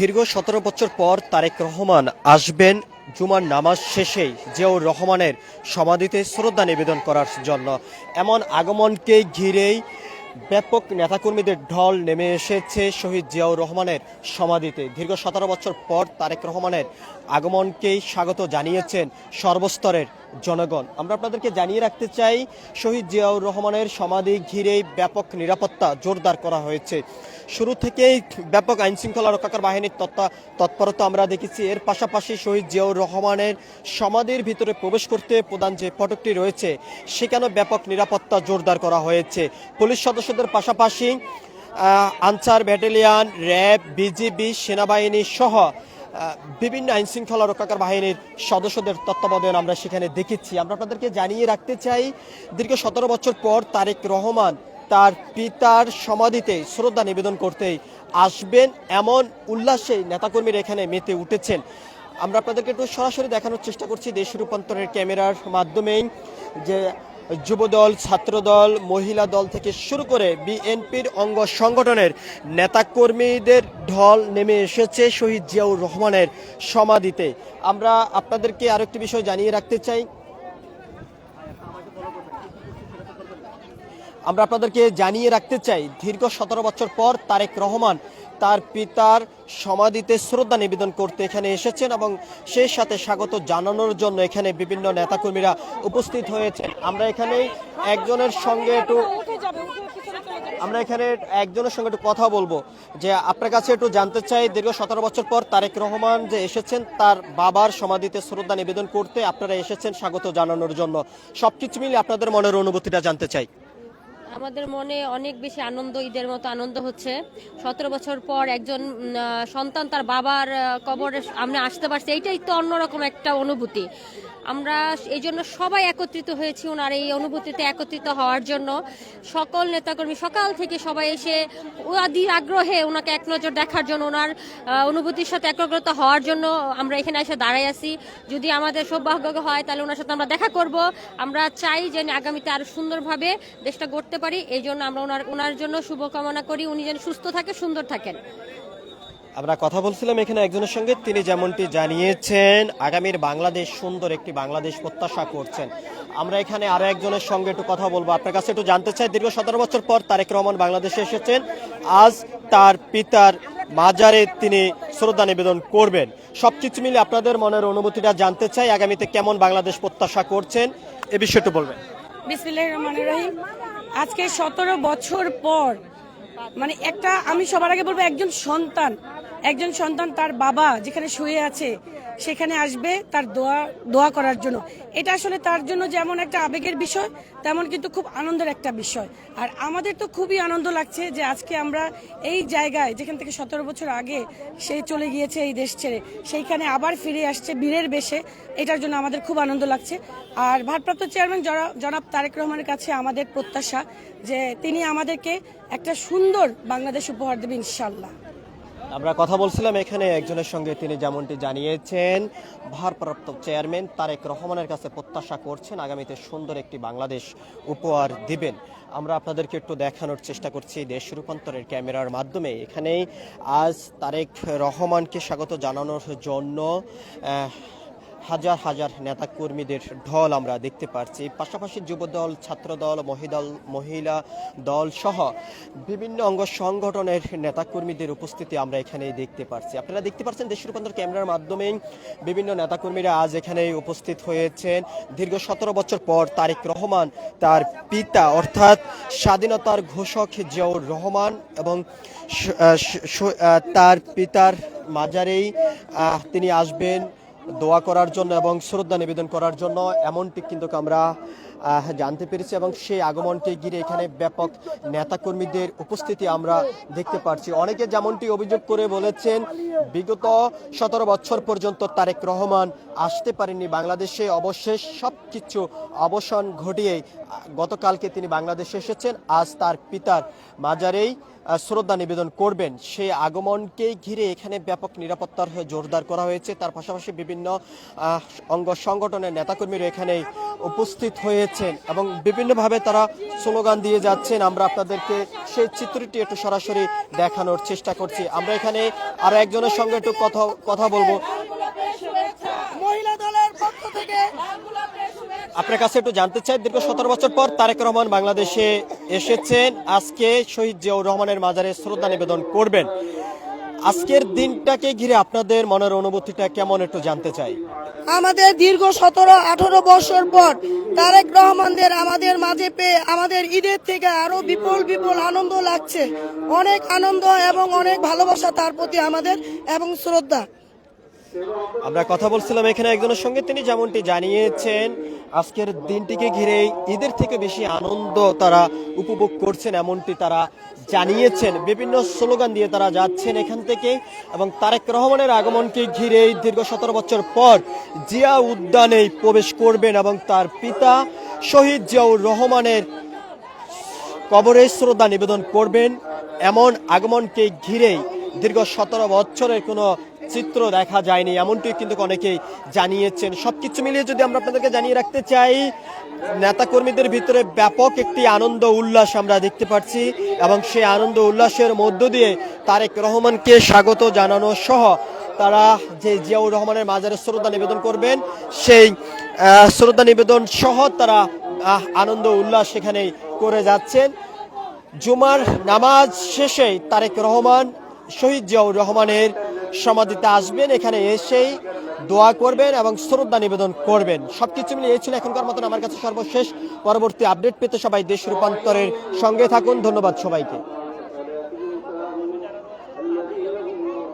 দীর্ঘ ১৭ বছর পর তারেক রহমান আসবেন জুমার নামাজ শেষেই জিয়াউর রহমানের সমাধিতে শ্রদ্ধা নিবেদন করার জন্য। এমন আগমনকে ঘিরেই ব্যাপক নেতাকর্মীদের ঢল নেমে এসেছে শহীদ জিয়াউর রহমানের সমাধিতে। দীর্ঘ ১৭ বছর পর তারেক রহমানের আগমনকেই স্বাগত জানিয়েছেন সর্বস্তরের জনগণ। আমরা আপনাদেরকে জানিয়ে রাখতে চাই, শহীদ জিয়াউর রহমানের সমাধি ঘিরেই ব্যাপক নিরাপত্তা জোরদার করা হয়েছে। শুরু থেকেই ব্যাপক আইনশৃঙ্খলা রক্ষাকারী বাহিনীর তৎপরতা আমরা দেখেছি। এর পাশাপাশি শহীদ জিয়াউর রহমানের সমাধির ভিতরে প্রবেশ করতে প্রধান যে ফটকটি রয়েছে সেখানেও ব্যাপক নিরাপত্তা জোরদার করা হয়েছে। পুলিশ সদস্যদের পাশাপাশি আনসার ব্যাটালিয়ন, র্যাব, বিজিবি, সেনাবাহিনী সহ বিভিন্ন আইনশৃঙ্খলা রক্ষাকারী বাহিনীর সদস্যদের তত্ত্বাবধান আমরা সেখানে দেখেছি। আমরা আপনাদেরকে জানিয়ে রাখতে চাই, দীর্ঘ ১৭ বছর পর তারেক রহমান তার পিতার সমাধিতে শ্রদ্ধা নিবেদন করতেই আসবেন, এমন উল্লাসে নেতাকর্মীরা এখানে মেতে উঠেছেন। আমরা আপনাদেরকে একটু সরাসরি দেখানোর চেষ্টা করছি দেশ রূপান্তরের ক্যামেরার মাধ্যমেই, যে যুবদল, ছাত্রদল, মহিলা দল থেকে শুরু করে বিএনপির অঙ্গ সংগঠনের নেতাকর্মীদের ঢল নেমে এসেছে শহীদ জিয়াউর রহমানের সমাধিতে। আমরা আপনাদেরকে আরেকটি বিষয় জানিয়ে রাখতে চাই, দীর্ঘ ১৭ বছর পর তারেক রহমান তার পিতার সমাধিতে শ্রদ্ধা নিবেদন করতে এখানে এসেছেন এবং সেই সাথে স্বাগত জানানোর জন্য এখানে বিভিন্ন নেতাকর্মীরা উপস্থিত হয়েছেন। আমরা এখানে একজনের সঙ্গে একটু কথা বলবো, যে আপনার কাছে একটু জানতে চাই, দীর্ঘ ১৭ বছর পর তারেক রহমান যে এসেছেন তার বাবার সমাধিতে শ্রদ্ধা নিবেদন করতে, আপনারা এসেছেন স্বাগত জানানোর জন্য, সবকিছু মিলে আপনাদের মনের অনুভূতিটা জানতে চাই। আমাদের মনে অনেক বেশি আনন্দ, ঈদের মতো আনন্দ হচ্ছে। ১৭ বছর পর একজন সন্তান তার বাবার কবরে আমরা আসতে পারছি, এইটাই তো অন্যরকম একটা অনুভূতি। আমরা এই জন্য সবাই একত্রিত হয়েছি ওনার এই অনুভূতিতে একত্রিত হওয়ার জন্য। সকল নেতাকর্মী সকাল থেকে সবাই এসে অধীর আগ্রহে ওনাকে এক নজর দেখার জন্য, ওনার অনুভূতির সাথে একত্রিত হওয়ার জন্য আমরা এখানে এসে দাঁড়াই আছি। যদি আমাদের সৌভাগ্য হয় তাহলে ওনার সাথে আমরা দেখা করব। আমরা চাই যে আগামীতে আরো সুন্দরভাবে দেশটা গড়তে পারি, এই জন্য আমরা ওনার জন্য শুভকামনা করি, উনি যেন সুস্থ থাকে, সুন্দর থাকেন। আমরা কথা বলছিলাম এখানে একজনের সঙ্গে, তিনি যেমনটি জানিয়েছেন আগামীর বাংলাদেশ সুন্দর একটি বাংলাদেশ প্রত্যাশা করছেন। আমরা এখানে আরো একজনের সঙ্গে একটু কথা বলবো, আপনার কাছে একটু জানতে চাই, দীর্ঘ ১৭ বছর পর তারেক রহমান বাংলাদেশে এসেছেন, আজ তার পিতার মাজারে তিনি শ্রদ্ধা নিবেদন করবেন। সবকিছু মিলে আপনাদের মনের অনুভূতিটা জানতে চাই, আগামীতে কেমন বাংলাদেশ প্রত্যাশা করছেন এ বিষয়টা বলবেন। বিসমিল্লাহির রহমানির রহিম। আজকে ১৭ বছর পর আমি সবার আগে বলবো, একজন সন্তান তার বাবা যেখানে শুয়ে আছে সেখানে আসবে তার দোয়া করার জন্য। এটা আসলে তার জন্য যেমন একটা আবেগের বিষয়, তেমন কিন্তু খুব আনন্দের একটা বিষয়। আর আমাদের তো খুবই আনন্দ লাগছে যে আজকে আমরা এই জায়গায়, যেখান থেকে ১৭ বছর আগে সে চলে গিয়েছে এই দেশ ছেড়ে, সেইখানে আবার ফিরে আসছে বীরের বেশে। এটার জন্য আমাদের খুব আনন্দ লাগছে। আর ভারপ্রাপ্ত চেয়ারম্যান জনাব তারেক রহমানের কাছে আমাদের প্রত্যাশা যে তিনি আমাদেরকে একটা সুন্দর বাংলাদেশ উপহার দেবেন ইনশাআল্লাহ। আমরা কথা বলছিলাম এখানে একজনের সঙ্গে, তিনি যেমনটি জানিয়েছেন ভারপ্রাপ্ত চেয়ারম্যান তারেক রহমানের কাছে প্রত্যাশা করছেন আগামীতে সুন্দর একটি বাংলাদেশ উপহার দিবেন। আমরা আপনাদেরকে একটু দেখানোর চেষ্টা করছি দেশ রূপান্তরের ক্যামেরার মাধ্যমে। এখানেই আজ তারেক রহমানকে স্বাগত জানানোর জন্য হাজার হাজার নেতাকর্মীদের ঢল আমরা দেখতে পাচ্ছি। পাশাপাশি যুবদল, ছাত্রদল, মহিলা দল সহ বিভিন্ন অঙ্গ সংগঠনের নেতাকর্মীদের উপস্থিতি আমরা এখানে দেখতে পাচ্ছি। আপনারা দেখতে পাচ্ছেন দেশ রূপান্তর ক্যামেরার মাধ্যমে বিভিন্ন নেতাকর্মীরা আজ এখানে উপস্থিত হয়েছেন। দীর্ঘ ১৭ বছর পর তারেক রহমান তার পিতা অর্থাৎ স্বাধীনতার ঘোষক জিয়াউর রহমান এবং তার পিতার মাজারেই তিনি আসবেন দোয়া করার জন্য এবং শ্রদ্ধা নিবেদন করার জন্য, এমনটি কিন্তু আমরা জানতে পেরেছি। এবং সেই আগমনকে ঘিরে এখানে ব্যাপক নেতাকর্মীদের উপস্থিতি আমরা দেখতে পাচ্ছি। অনেকে যেমনটি অভিযোগ করে বলেছেন, বিগত ১৭ বছর পর্যন্ত তারেক রহমান আসতে পারেননি বাংলাদেশে, অবশেষ সবকিছু অবসান ঘটিয়ে গতকালকে তিনি বাংলাদেশে এসেছেন। আজ তার পিতার মাজারেই শ্রদ্ধা নিবেদন করবেন সেই আগমনকে ঘিরে এখানে ব্যাপক নিরাপত্তার জোরদার করা হয়েছে। তার পাশাপাশি বিভিন্ন অঙ্গ সংগঠনের নেতাকর্মীরা এখানে উপস্থিত হয়েছেন এবং বিভিন্নভাবে তারা স্লোগান দিয়ে যাচ্ছেন। আমরা আপনাদেরকে সেই চিত্রটি একটু সরাসরি দেখানোর চেষ্টা করছি। আমরা এখানে আরো একজনের সঙ্গে একটু কথা বলবো। মহিলা দলের পক্ষ থেকে আপনার কাছে একটু জানতে চাই, দীর্ঘ 17 বছর পর তারেক রহমান বাংলাদেশে এসেছেন, আজকে শহীদ জিয়াউর রহমানের মাজারে শ্রদ্ধা নিবেদন করবেন। আজকের দিনটাকে ঘিরে আপনাদের মনের অনুভূতিটা কেমন একটু জানতে চাই। আমাদের দীর্ঘ 17-18 বছর পর তারেক রহমানদের আমাদের মাঝে পেয়ে আমাদের ঈদের থেকে আরো বিপুল বিপুল আনন্দ লাগছে। অনেক আনন্দ এবং অনেক ভালোবাসা তার প্রতি আমাদের এবং শ্রদ্ধা। আমরা কথা বলছিলাম এখানে একজনের সঙ্গে, তিনি যেমনটি জানিয়েছেন আজকের দিনটিকে ঘিরে ঈদের থেকে বেশি আনন্দ তারা উপভোগ করছেন, এমনটি তারা জানিয়েছেন। বিভিন্ন স্লোগান দিয়ে তারা যাচ্ছেন এখান থেকে এবং তারেক রহমানের আগমনকে ঘিরে দীর্ঘ 17 বছর পর জিয়া উদ্যানে প্রবেশ করবেন এবং তার পিতা শহীদ জিয়াউর রহমানের কবরে শ্রদ্ধা নিবেদন করবেন। এমন আগমনকে ঘিরেই দীর্ঘ 17 বছরের কোনো চিত্র দেখা যায়নি, এমনটি কিন্তু অনেকেই জানিয়েছেন। সবকিছু মিলিয়ে যদি আমরা আপনাদেরকে জানিয়ে রাখতে চাই, নেতাকর্মীদের ভিতরে ব্যাপক একটি আনন্দ উল্লাস আমরা দেখতে পাচ্ছি এবং সেই আনন্দ উল্লাসের মধ্য দিয়ে তারেক রহমানকে স্বাগত জানানো সহ তারা যে জিয়াউর রহমানের মাজারে শ্রদ্ধা নিবেদন করবেন সেই শ্রদ্ধা নিবেদন সহ তারা আনন্দ উল্লাস সেখানে করে যাচ্ছেন। জুমার নামাজ শেষে তারেক রহমান শহীদ জিয়াউর রহমানের সমাধিতে আসবেন, এখানে এসেই দোয়া করবেন এবং শ্রদ্ধা নিবেদন করবেন। সবকিছু মিলিয়ে এই ছিল এখনকার মতন আমার কাছে সর্বশেষ। পরবর্তী আপডেট পেতে সবাই দেশ রূপান্তরের সঙ্গে থাকুন। ধন্যবাদ সবাইকে।